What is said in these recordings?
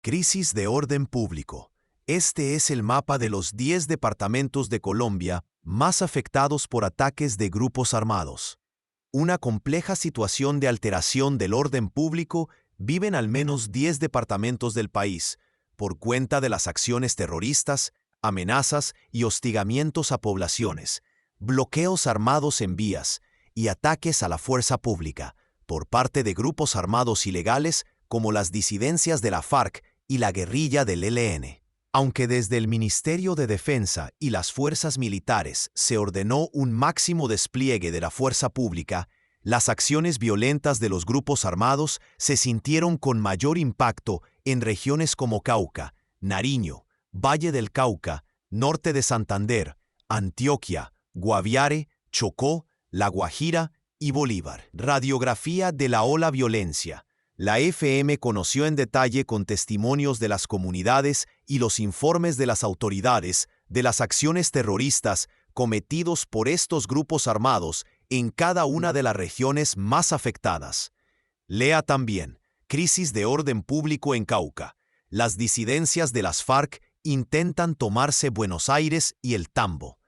Crisis de orden público. Este es el mapa de los 10 departamentos de Colombia más afectados por ataques de grupos armados. Una compleja situación de alteración del orden público vive en al menos 10 departamentos del país, por cuenta de las acciones terroristas, amenazas y hostigamientos a poblaciones, bloqueos armados en vías y ataques a la fuerza pública por parte de grupos armados ilegales como las disidencias de la FARC y la guerrilla del ELN. Aunque desde el Ministerio de Defensa y las fuerzas militares se ordenó un máximo despliegue de la fuerza pública, las acciones violentas de los grupos armados se sintieron con mayor impacto en regiones como Cauca, Nariño, Valle del Cauca, norte de Santander, Antioquia, Guaviare, Chocó, La Guajira y Bolívar. Radiografía de la ola violencia. La FM conoció en detalle con testimonios de las comunidades y los informes de las autoridades de las acciones terroristas cometidos por estos grupos armados en cada una de las regiones más afectadas. Lea también, crisis de orden público en Cauca. Las disidencias de las FARC intentan tomarse Buenos Aires y el Tambo.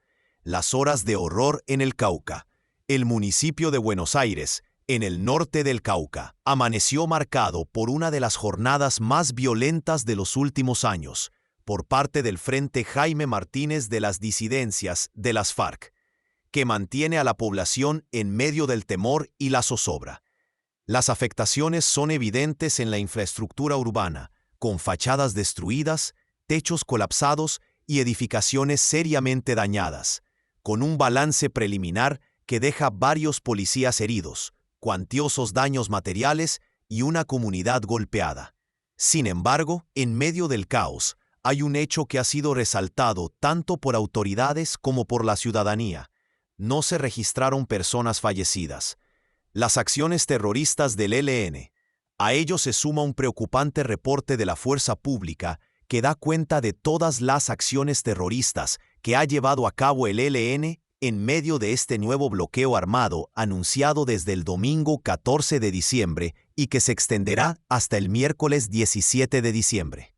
Las horas de horror en el Cauca. El municipio de Buenos Aires, en el norte del Cauca, amaneció marcado por una de las jornadas más violentas de los últimos años, por parte del Frente Jaime Martínez de las disidencias de las FARC, que mantiene a la población en medio del temor y la zozobra. Las afectaciones son evidentes en la infraestructura urbana, con fachadas destruidas, techos colapsados y edificaciones seriamente dañadas, con un balance preliminar que deja varios policías heridos, cuantiosos daños materiales y una comunidad golpeada. Sin embargo, en medio del caos, hay un hecho que ha sido resaltado tanto por autoridades como por la ciudadanía. No se registraron personas fallecidas. Las acciones terroristas del ELN. A ello se suma un preocupante reporte de la fuerza pública que da cuenta de todas las acciones terroristas que ha llevado a cabo el ELN en medio de este nuevo bloqueo armado anunciado desde el domingo 14 de diciembre y que se extenderá hasta el miércoles 17 de diciembre.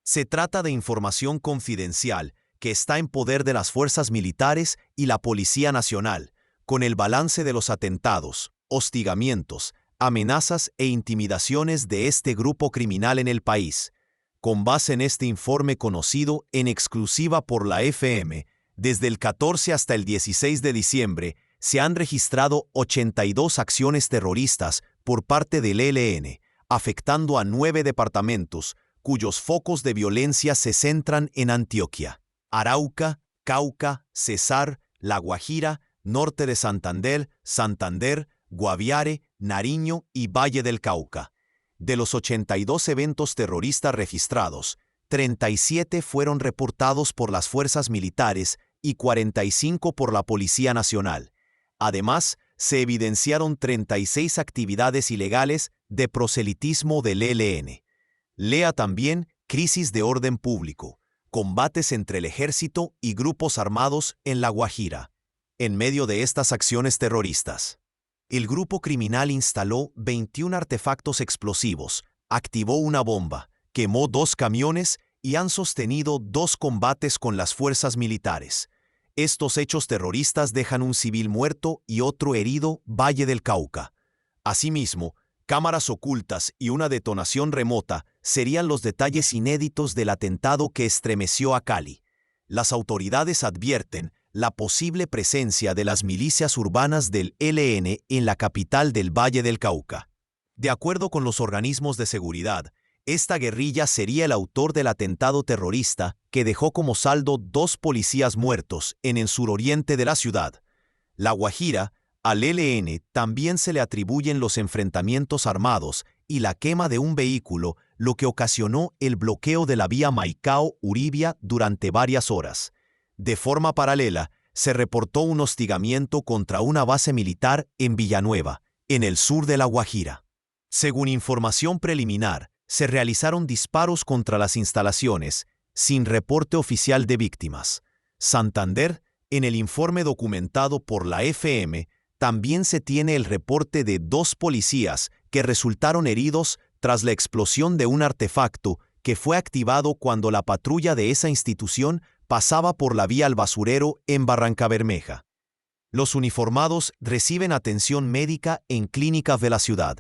Se trata de información confidencial que está en poder de las fuerzas militares y la Policía Nacional, con el balance de los atentados, hostigamientos, amenazas e intimidaciones de este grupo criminal en el país. Con base en este informe conocido en exclusiva por la FM, desde el 14 hasta el 16 de diciembre se han registrado 82 acciones terroristas por parte del ELN, afectando a 9 departamentos, cuyos focos de violencia se centran en Antioquia, Arauca, Cauca, Cesar, La Guajira, norte de Santander, Guaviare, Nariño y Valle del Cauca. De los 82 eventos terroristas registrados, 37 fueron reportados por las fuerzas militares y 45 por la Policía Nacional. Además, se evidenciaron 36 actividades ilegales de proselitismo del ELN. Lea también crisis de orden público, combates entre el ejército y grupos armados en La Guajira. En medio de estas acciones terroristas, el grupo criminal instaló 21 artefactos explosivos, activó una bomba, quemó 2 camiones y han sostenido 2 combates con las fuerzas militares. Estos hechos terroristas dejan un civil muerto y otro herido Valle del Cauca. Asimismo, cámaras ocultas y una detonación remota serían los detalles inéditos del atentado que estremeció a Cali. Las autoridades advierten la posible presencia de las milicias urbanas del ELN en la capital del Valle del Cauca. De acuerdo con los organismos de seguridad, esta guerrilla sería el autor del atentado terrorista que dejó como saldo 2 policías muertos en el suroriente de la ciudad. La Guajira, al ELN también se le atribuyen los enfrentamientos armados y la quema de un vehículo, lo que ocasionó el bloqueo de la vía Maicao-Uribia durante varias horas. De forma paralela, se reportó un hostigamiento contra una base militar en Villanueva, en el sur de La Guajira. Según información preliminar, se realizaron disparos contra las instalaciones, sin reporte oficial de víctimas. Santander, en el informe documentado por la FM, también se tiene el reporte de 2 policías que resultaron heridos tras la explosión de un artefacto que fue activado cuando la patrulla de esa institución pasaba por la vía al basurero en Barrancabermeja. Los uniformados reciben atención médica en clínicas de la ciudad.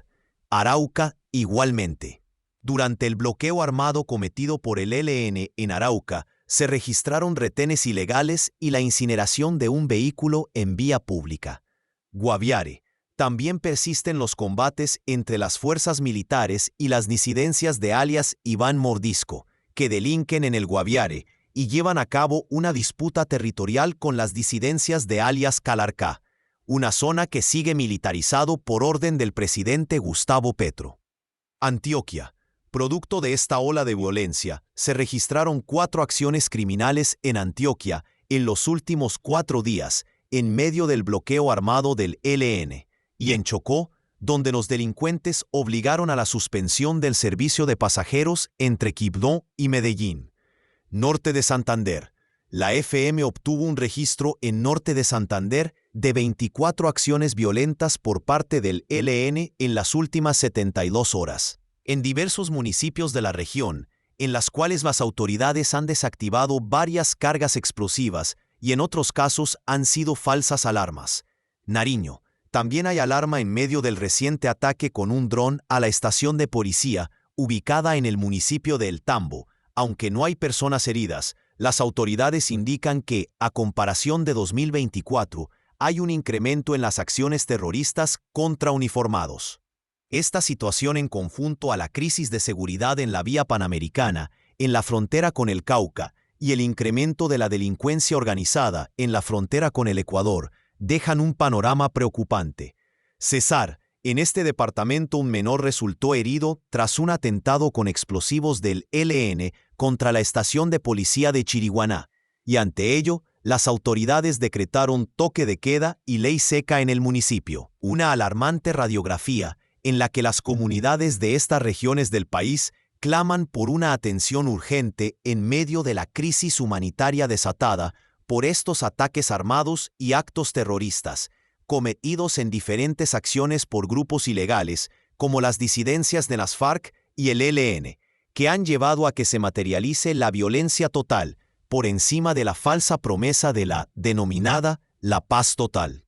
Arauca igualmente. Durante el bloqueo armado cometido por el ELN en Arauca, se registraron retenes ilegales y la incineración de un vehículo en vía pública. Guaviare. También persisten los combates entre las fuerzas militares y las disidencias de alias Iván Mordisco, que delinquen en el Guaviare y llevan a cabo una disputa territorial con las disidencias de alias Calarcá, una zona que sigue militarizado por orden del presidente Gustavo Petro. Antioquia. Producto de esta ola de violencia, se registraron 4 acciones criminales en Antioquia en los últimos 4 días, en medio del bloqueo armado del ELN, y en Chocó, donde los delincuentes obligaron a la suspensión del servicio de pasajeros entre Quibdó y Medellín. Norte de Santander. La FM obtuvo un registro en Norte de Santander de 24 acciones violentas por parte del ELN en las últimas 72 horas. En diversos municipios de la región, en las cuales las autoridades han desactivado varias cargas explosivas y en otros casos han sido falsas alarmas. Nariño. También hay alarma en medio del reciente ataque con un dron a la estación de policía ubicada en el municipio de El Tambo. Aunque no hay personas heridas, las autoridades indican que, a comparación de 2024, hay un incremento en las acciones terroristas contra uniformados. Esta situación en conjunto a la crisis de seguridad en la vía panamericana, en la frontera con el Cauca, y el incremento de la delincuencia organizada en la frontera con el Ecuador, dejan un panorama preocupante. Cesar. En este departamento un menor resultó herido tras un atentado con explosivos del ELN contra la estación de policía de Chiriguaná, y ante ello, las autoridades decretaron toque de queda y ley seca en el municipio. Una alarmante radiografía en la que las comunidades de estas regiones del país claman por una atención urgente en medio de la crisis humanitaria desatada por estos ataques armados y actos terroristas, cometidos en diferentes acciones por grupos ilegales, como las disidencias de las FARC y el ELN, que han llevado a que se materialice la violencia total, por encima de la falsa promesa de la denominada la paz total.